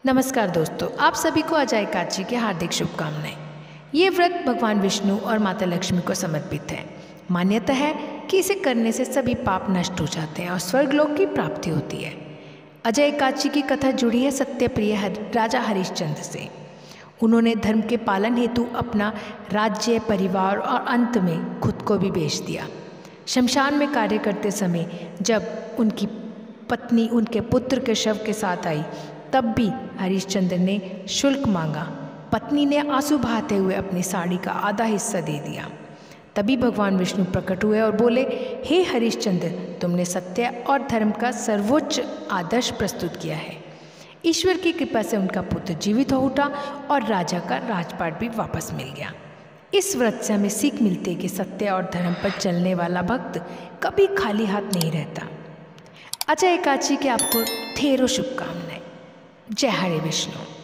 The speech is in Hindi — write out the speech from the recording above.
नमस्कार दोस्तों, आप सभी को अजय एकादशी की हार्दिक शुभकामनाएं। ये व्रत भगवान विष्णु और माता लक्ष्मी को समर्पित है। मान्यता है कि इसे करने से सभी पाप नष्ट हो जाते हैं और स्वर्गलोक की प्राप्ति होती है। अजय एकादशी की कथा जुड़ी है सत्यप्रिय राजा हरिश्चंद्र से। उन्होंने धर्म के पालन हेतु अपना राज्य, परिवार और अंत में खुद को भी बेच दिया। शमशान में कार्य करते समय जब उनकी पत्नी उनके पुत्र के शव के साथ आई, तब भी हरिश्चंद्र ने शुल्क मांगा। पत्नी ने आंसू बहाते हुए अपनी साड़ी का आधा हिस्सा दे दिया। तभी भगवान विष्णु प्रकट हुए और बोले, हे हरिश्चंद्र, तुमने सत्य और धर्म का सर्वोच्च आदर्श प्रस्तुत किया है। ईश्वर की कृपा से उनका पुत्र जीवित हो उठा और राजा का राजपाट भी वापस मिल गया। इस व्रत से हमें सीख मिलती है कि सत्य और धर्म पर चलने वाला भक्त कभी खाली हाथ नहीं रहता। अजय एकादशी की आपको ढेरों शुभकामनाएं। जय हरे विष्णु।